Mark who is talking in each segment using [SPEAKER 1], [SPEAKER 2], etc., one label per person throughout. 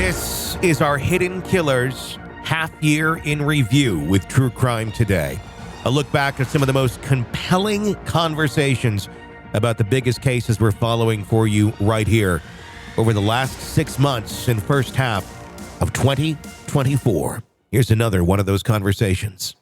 [SPEAKER 1] This is our Hidden Killers half year in review with True Crime Today. A look back at some of the most compelling conversations about the biggest cases we're following for you right here over the last 6 months and first half of 2024. Here's another one of those conversations.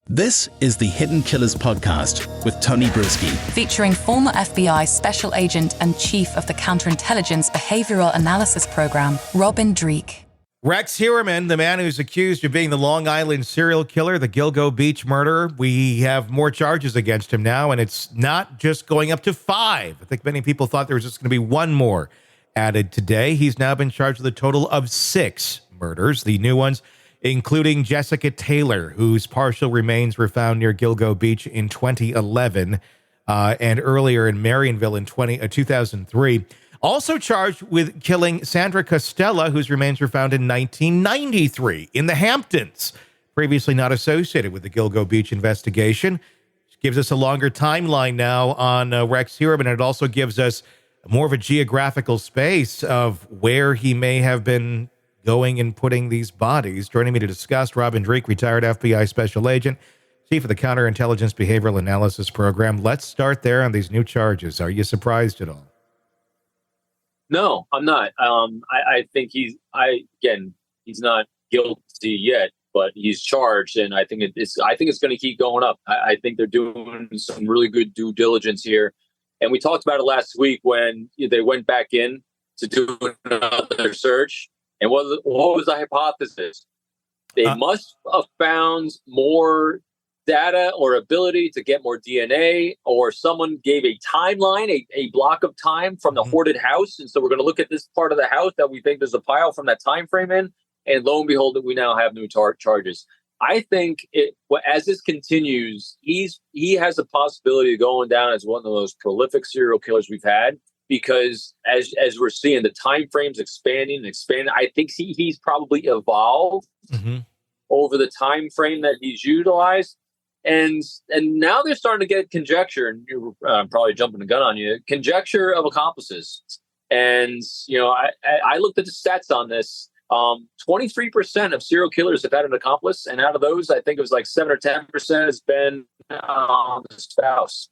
[SPEAKER 2] This is the Hidden Killers podcast with Tony Brueski.
[SPEAKER 3] Featuring former FBI Special Agent and Chief of the Counterintelligence Behavioral Analysis Program, Robin Dreeke.
[SPEAKER 1] Rex Heuermann, the man who's accused of being the Long Island serial killer, the Gilgo Beach murderer. We have more charges against him now, and it's not just going up to 5. I think many people thought there was just going to be one more added today. He's now been charged with a total of 6 murders, the new ones, including Jessica Taylor, whose partial remains were found near Gilgo Beach in 2011, and earlier in Marionville in 2003. Also charged with killing Sandra Costella, whose remains were found in 1993 in the Hamptons, previously not associated with the Gilgo Beach investigation. Which gives us a longer timeline now on Rex Heuermann, and it also gives us more of a geographical space of where he may have been going and putting these bodies. Joining me to discuss, Robin Dreeke, retired FBI Special Agent, Chief of the Counterintelligence Behavioral Analysis Program. Let's start there on these new charges. Are you surprised at all?
[SPEAKER 4] No, I'm not. I think he's not guilty yet, but he's charged, and I think it's going to keep going up. I think they're doing some really good due diligence here, and we talked about it last week when they went back in to do another search. And what was the hypothesis? They must have found more data or ability to get more DNA, or someone gave a timeline, a block of time from the hoarded house. And so we're going to look at this part of the house that we think there's a pile from that time frame in. And lo and behold, we now have new charges. I think as this continues, he has the possibility of going down as one of the most prolific serial killers we've had. Because as we're seeing the time frames expanding, I think he's probably evolved over the time frame that he's utilized, and now they're starting to get conjecture. And you're probably jumping the gun on you. Conjecture of accomplices, and I looked at the stats on this. 23% of serial killers have had an accomplice, and out of those, I think it was like 7 or 10% has been the spouse.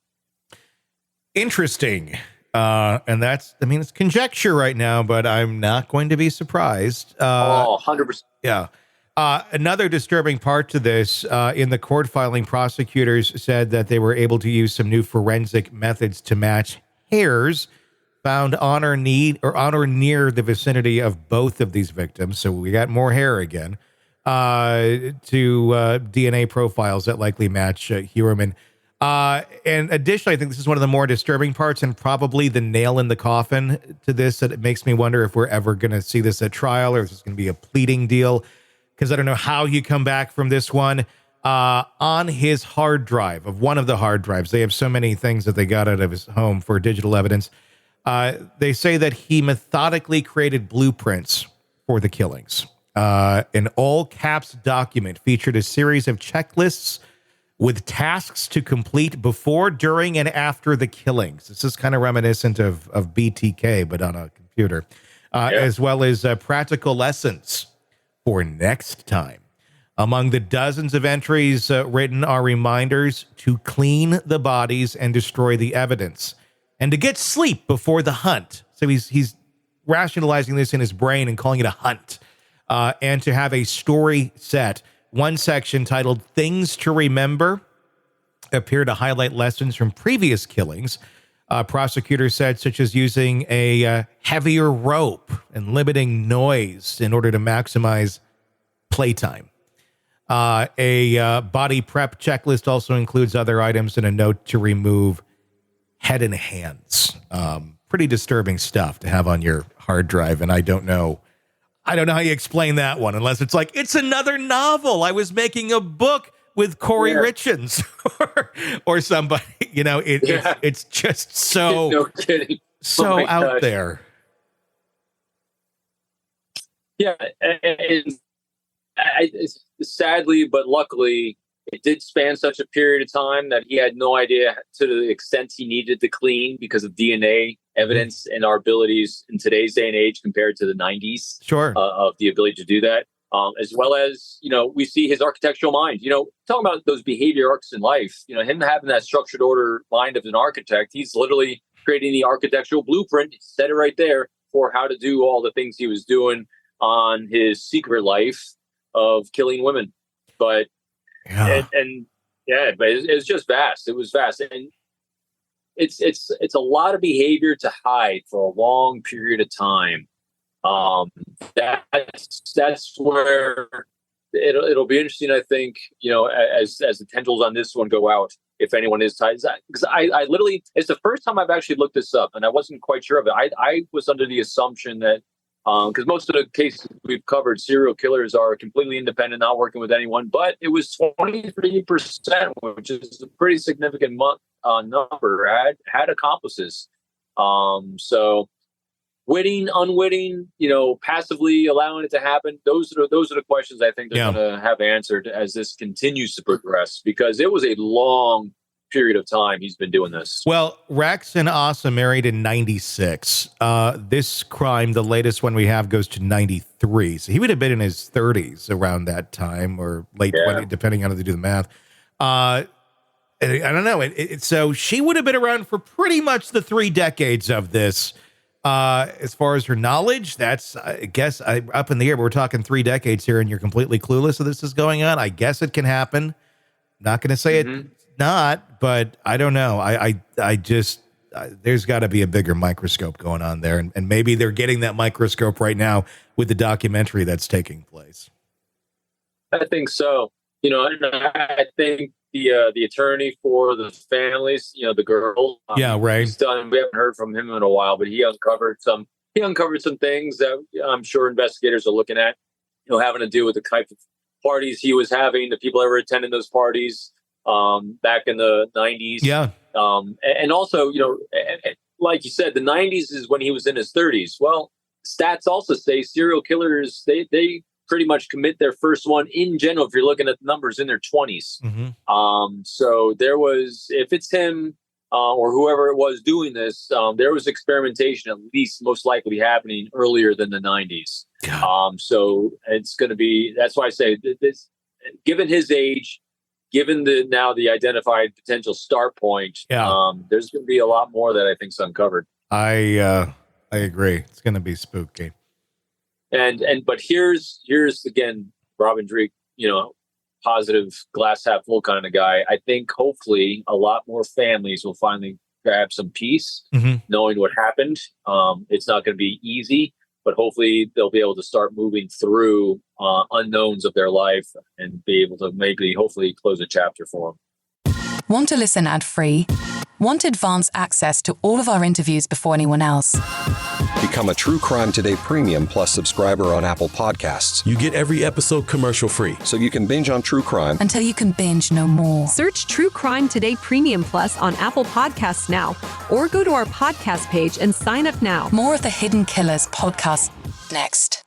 [SPEAKER 1] Interesting. And it's conjecture right now, but I'm not going to be surprised.
[SPEAKER 4] 100%.
[SPEAKER 1] Yeah. Another disturbing part to this, in the court filing, prosecutors said that they were able to use some new forensic methods to match hairs found on or near the vicinity of both of these victims. So we got more hair again, to DNA profiles that likely match Heuermann. And additionally, I think this is one of the more disturbing parts and probably the nail in the coffin to this, that it makes me wonder if we're ever going to see this at trial, or if it's going to be a pleading deal, because I don't know how you come back from this one. On his hard drive, of one of the hard drives, they have so many things that they got out of his home for digital evidence. They say that he methodically created blueprints for the killings. An all caps document featured a series of checklists with tasks to complete before, during, and after the killings. This is kind of reminiscent of BTK, but on a computer, as well as practical lessons for next time. Among the dozens of entries written are reminders to clean the bodies and destroy the evidence, and to get sleep before the hunt. So he's rationalizing this in his brain and calling it a hunt, and to have a story set. One section titled Things to Remember appeared to highlight lessons from previous killings. Prosecutors said, such as using a heavier rope and limiting noise in order to maximize playtime. A body prep checklist also includes other items and a note to remove head and hands. Pretty disturbing stuff to have on your hard drive, and I don't know how you explain that one, unless it's like, it's another novel. I was making a book with Kouri Richins or somebody, it's just so,
[SPEAKER 4] no kidding.
[SPEAKER 1] So out there.
[SPEAKER 4] Yeah. And sadly, but luckily, it did span such a period of time that he had no idea to the extent he needed to clean because of DNA evidence and our abilities in today's day and age compared to the 90s.
[SPEAKER 1] Sure.
[SPEAKER 4] Of the ability to do that. As well as, we see his architectural mind, talking about those behavior arcs in life, him having that structured order mind of an architect, he's literally creating the architectural blueprint, said it right there, for how to do all the things he was doing on his secret life of killing women. But, but it's just vast. It was vast. And it's a lot of behavior to hide for a long period of time. That's where it'll be interesting. I think, as the tendrils on this one go out, if anyone is tied, because I literally, it's the first time I've actually looked this up, and I wasn't quite sure of it. I was under the assumption that because most of the cases we've covered, serial killers are completely independent, not working with anyone, but it was 23%, which is a pretty significant number, had accomplices. So witting, unwitting, passively allowing it to happen. Those are the questions I think they're going to have answered as this continues to progress, because it was a long period of time he's been doing this.
[SPEAKER 1] Well, Rex and Asa married in 96. This crime, the latest one we have, goes to 93. So he would have been in his 30s around that time, or late 20, depending on how they do the math. I don't know. So she would have been around for pretty much the 3 decades of this. As far as her knowledge, that's, I guess, up in the air, but we're talking 3 decades here, and you're completely clueless that this is going on. I guess it can happen. Not going to say it's not, but I don't know. I just, there's got to be a bigger microscope going on there, and maybe they're getting that microscope right now with the documentary that's taking place.
[SPEAKER 4] I think so. I think the attorney for the families, the girl.
[SPEAKER 1] Right.
[SPEAKER 4] He's done. We haven't heard from him in a while, but he uncovered some things that I'm sure investigators are looking at, having to do with the type of parties he was having, the people that were attending those parties back in the 90s. Yeah. And also, like you said, the 90s is when he was in his 30s. Well, stats also say serial killers, they pretty much commit their first one in general, if you're looking at the numbers, in their 20s. So there was, if it's him or whoever it was doing this, there was experimentation at least most likely happening earlier than the 90s. So it's going to be, that's why I say this, given his age, given the identified potential start point, there's going to be a lot more that I think's uncovered.
[SPEAKER 1] I agree. It's going to be spooky.
[SPEAKER 4] But here's again, Robin Dreek, positive glass half full kind of guy. I think hopefully a lot more families will finally grab some peace, knowing what happened. It's not going to be easy, but hopefully they'll be able to start moving through unknowns of their life and be able to hopefully close a chapter for them.
[SPEAKER 3] Want to listen ad-free? Want advanced access to all of our interviews before anyone else?
[SPEAKER 5] Become a True Crime Today Premium Plus subscriber on Apple Podcasts.
[SPEAKER 6] You get every episode commercial-free,
[SPEAKER 5] so you can binge on true crime
[SPEAKER 3] until you can binge no more.
[SPEAKER 7] Search True Crime Today Premium Plus on Apple Podcasts now, or go to our podcast page and sign up now.
[SPEAKER 3] More of the Hidden Killers podcast next.